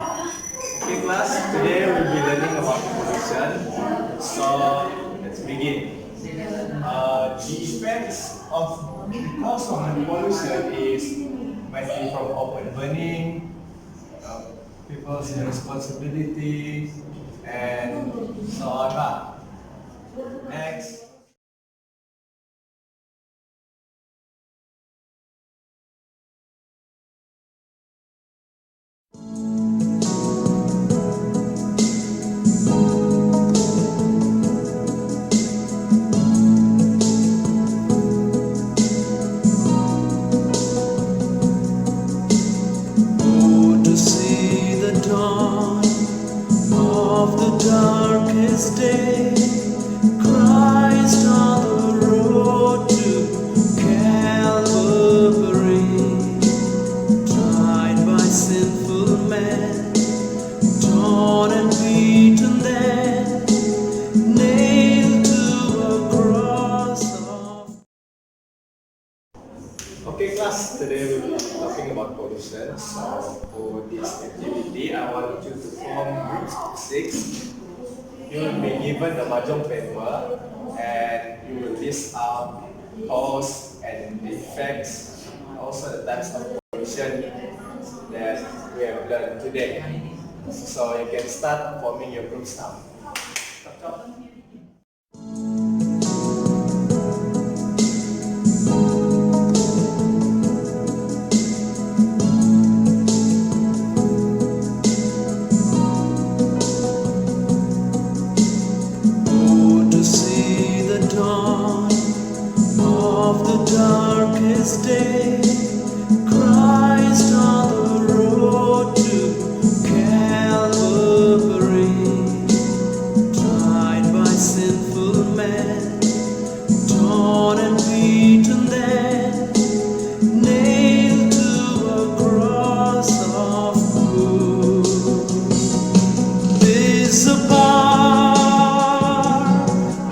Okay class, today we'll be learning about pollution. So let's begin. The effects of the cause of the pollution is might be from open burning, people's responsibility, and so on. Next. Oh, to see the dawn of the darkest day, Christ on the road to Calvary, tried by sinful men, torn and beaten there, nailed to a cross of. Okay class, today we'll be talking about pollution. So for this activity, I want you to form groups of 6. You will be given the mahjong paper and you will list out cause and the effects, also the types of pollution that we have learned today. So you can start forming your groups now. Oh, to see the dawn of the darkest day, Christ on the road to Calvary, tried by sinful men, torn and beaten there, nailed to a cross of wood. This a part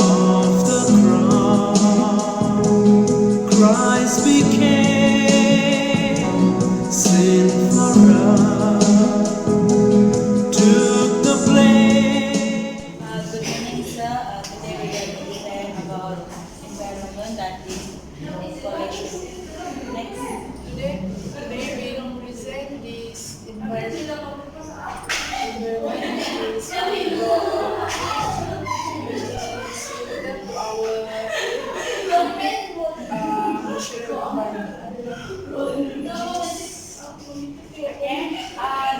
of the cross. Christ became sin for us, took the blame. Good evening, sir. Today we are going to learn about environment, that is pollution. Next. Today we will present this environment. Environment is our natural environment.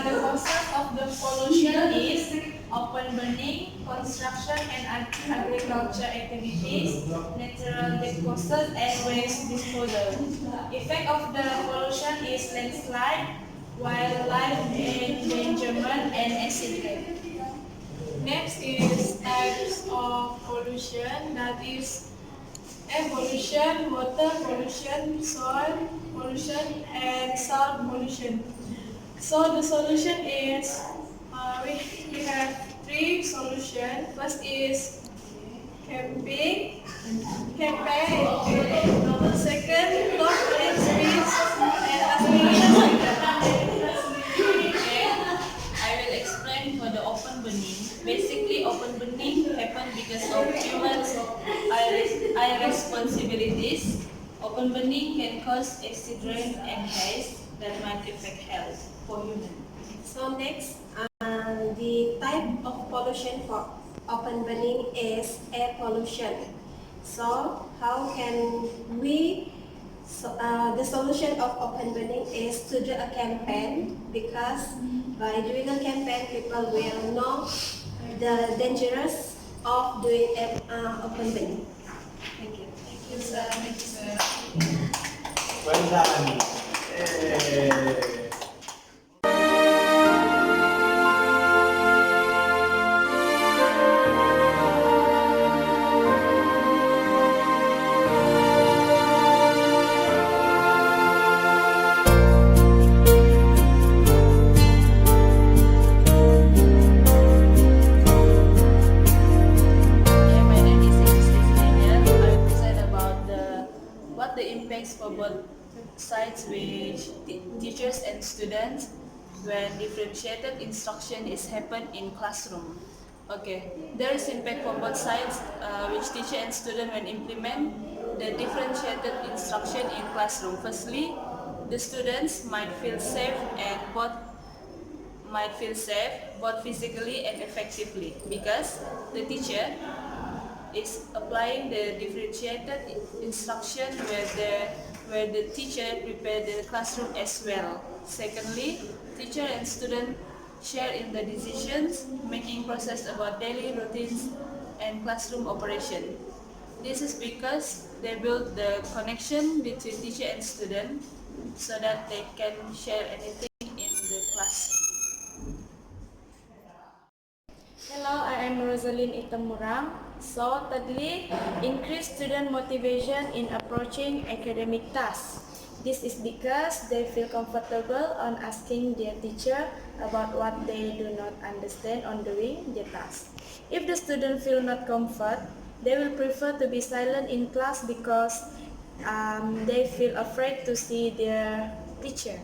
The causes of the pollution is open burning, construction and agriculture activities, natural causes and waste disposal. Effect of the pollution is landslide, wildlife endangerment and acid rain. Next is types of pollution, that is air pollution, water pollution, soil pollution and sound pollution. So the solution is we have 3 solutions. First is camping, campaign. Second, not putting trees, and I will explain for the open burning. Basically, open burning happens because of humans' irresponsibilities. Open burning can cause acid rain and haze that might affect health for humans. So next, the type of pollution for open burning is air pollution. So how can we, the solution of open burning is to do a campaign, because by doing a campaign people will know the dangers of doing open burning. Thank you. Thank you, sir. Thank you, sir. Well done. Yay. My name is Isis Daniel. I will present about what the impacts for both sides with teachers and students. when differentiated instruction is happen in classroom. Okay, there is impact from both sides, which teacher and student when implement the differentiated instruction in classroom. Firstly, the students might feel safe both physically and effectively because the teacher is applying the differentiated instruction where the teacher prepare the classroom as well. Secondly, teacher and student share in the decisions making process about daily routines and classroom operation. This is because they build the connection between teacher and student so that they can share anything in the class. Hello, I am Rosaline Itamurang. So, thirdly, increase student motivation in approaching academic tasks. This is because they feel comfortable on asking their teacher about what they do not understand on doing the task. If the student feel not comfort, they will prefer to be silent in class because they feel afraid to see their teacher.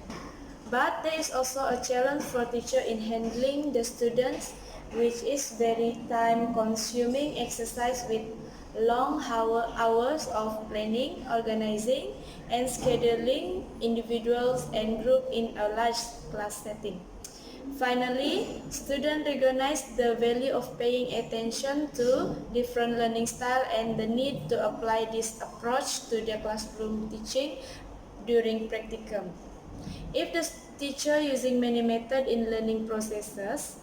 But there is also a challenge for teacher in handling the students, which is very time-consuming exercise with long hours of planning, organizing, and scheduling individuals and group in a large class setting. Finally, students recognize the value of paying attention to different learning style and the need to apply this approach to their classroom teaching during practicum. If the teacher using many methods in learning processes,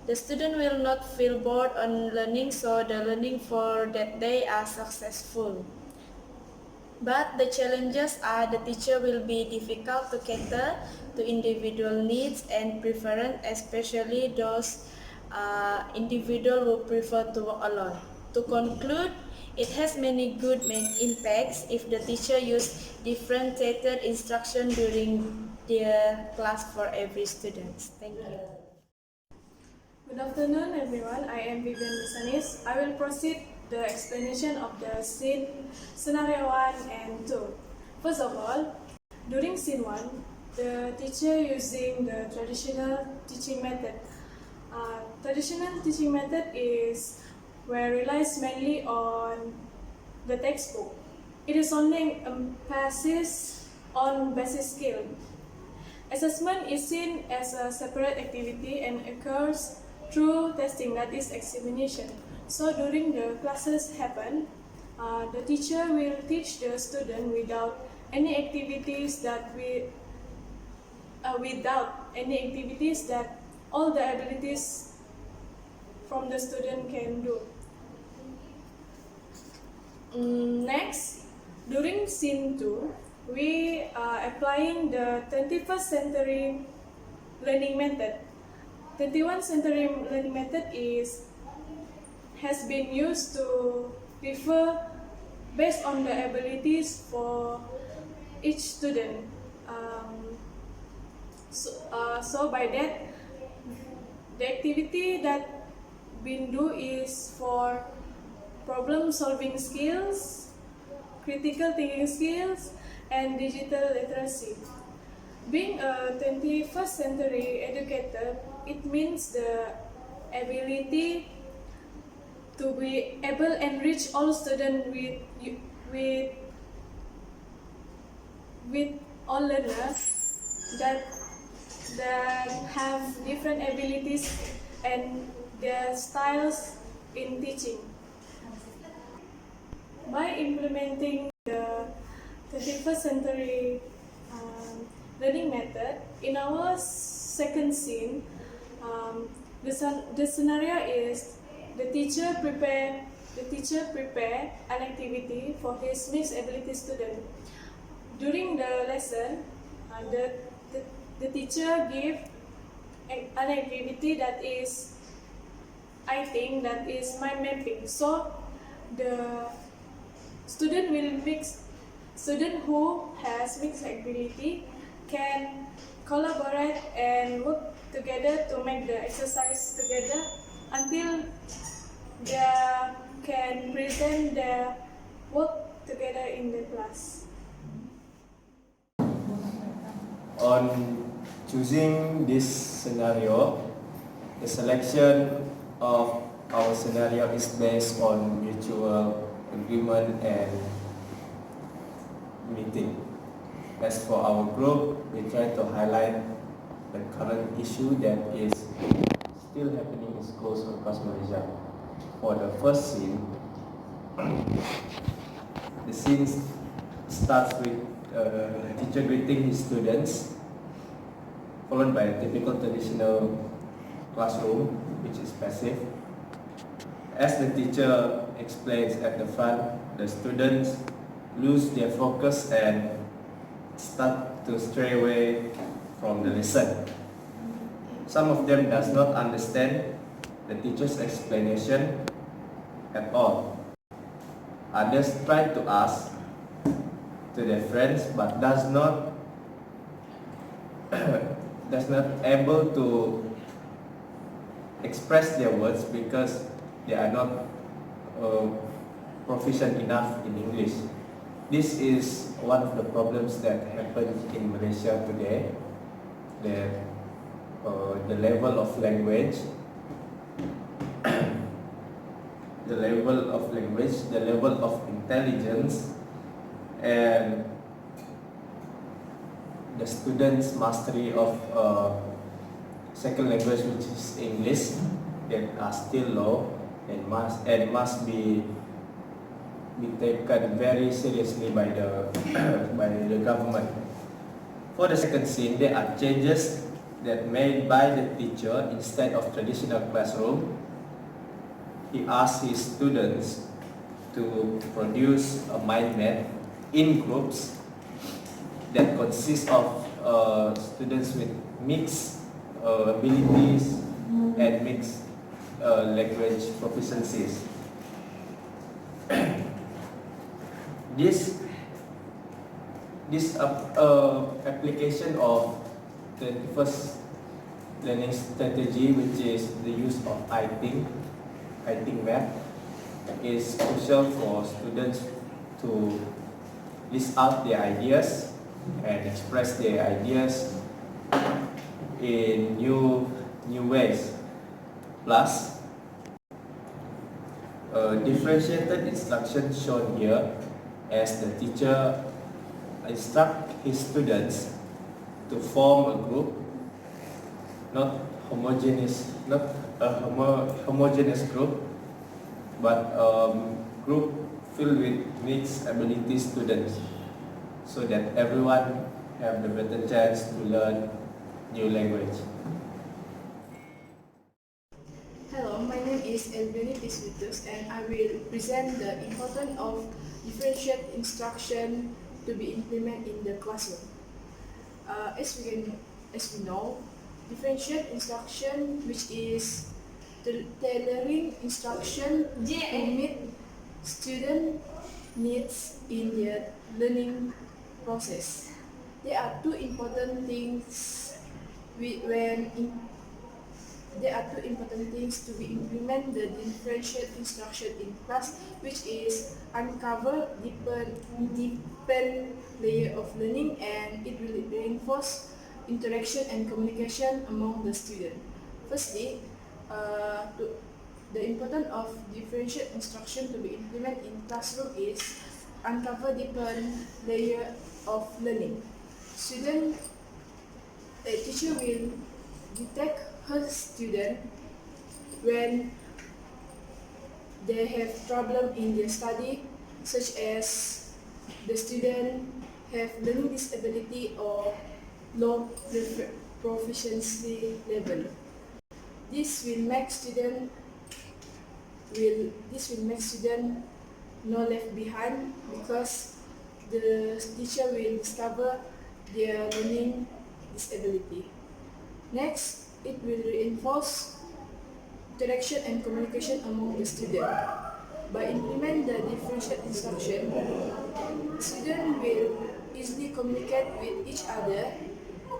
the student will not feel bored on learning, so the learning for that day are successful. But the challenges are the teacher will be difficult to cater to individual needs and preference, especially those individual who prefer to work alone. To conclude, it has many good impacts if the teacher use differentiated instruction during their class for every student. Thank you. Good afternoon, everyone. I am Vivian Misanis. I will proceed the explanation of the scene scenario 1 and 2. First of all, during scene 1, the teacher using the traditional teaching method. Traditional teaching method is where relies mainly on the textbook. It is only emphasis on basic skill. Assessment is seen as a separate activity and occurs through testing, that is examination. So during the classes happen, the teacher will teach the student without any activities that all the abilities from the student can do. Next, during scene 2, we are applying the 21st century learning method. 21st century learning method has been used to refer based on the abilities for each student. So by that, the activity that been do is for problem solving skills, critical thinking skills, and digital literacy. Being a 21st century educator, it means the ability to be able and reach all students with all learners that have different abilities and their styles in teaching. By implementing the 21st century learning method, in our second scene, the scenario is the teacher prepare an activity for his mixed ability student. During the lesson, the teacher give an activity that is, I think, that is mind mapping. So the student who has mixed ability can collaborate and work together to make the exercise together until they can present their work together in the class. On choosing this scenario, the selection of our scenario is based on mutual agreement and meeting. As for our group, we try to highlight the current issue that is still happening in schools across Malaysia. For the first scene, the scene starts with a teacher greeting his students, followed by a typical traditional classroom, which is passive. As the teacher explains at the front, the students lose their focus and start to stray away from the lesson. Some of them does not understand the teacher's explanation at all. Others try to ask to their friends but does not able to express their words because they are not proficient enough in English. This is one of the problems that happens in Malaysia today. The level of language, the level of intelligence, and the students' mastery of second language, which is English, that are still low and must be taken very seriously by the by the government. For the second scene, there are changes that made by the teacher instead of traditional classroom. He asked his students to produce a mind map in groups that consist of students with mixed abilities and mixed language proficiencies. This application of the first learning strategy, which is the use of I think map, is crucial for students to list out their ideas and express their ideas in new ways. Plus, differentiated instruction shown here as the teacher instruct his students to form a group, not a homogeneous group, but group filled with mixed ability students, so that everyone have the better chance to learn new language. Hello, my name is Elvini Tisvitus and I will present the importance of differentiated instruction to be implemented in the classroom. As we know, differentiated instruction, which is tailoring instruction to meet student needs in their learning process. There are two important things to be implement the differentiated instruction in class, which is uncover different layer of learning, and it will reinforce interaction and communication among the student. Firstly, the importance of differentiated instruction to be implemented in classroom is uncover different layer of learning. A teacher will detect her student when they have problem in their study, such as the student have learning disability or low proficiency level. This will make student not left behind, because the teacher will discover their learning disability. Next, it will reinforce interaction and communication among the student. By implementing the differentiated instruction, students will easily communicate with each other,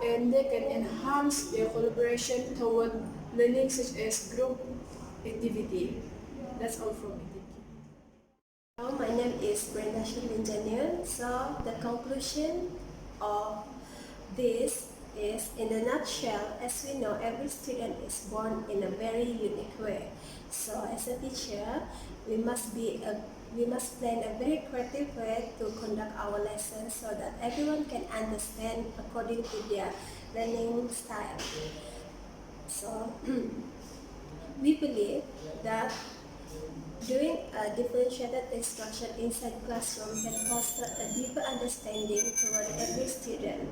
and they can enhance their collaboration toward learning, such as group activity. That's all from me. Hello, my name is Brenda Shilin Janil. So the conclusion of this is, in a nutshell, as we know, every student is born in a very unique way. So as a teacher, we must plan a very creative way to conduct our lessons so that everyone can understand according to their learning style. So we believe that doing a differentiated instruction inside classroom can foster a deeper understanding toward every student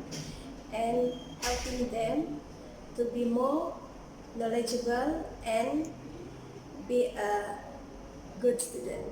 and helping them to be more knowledgeable and be a good student.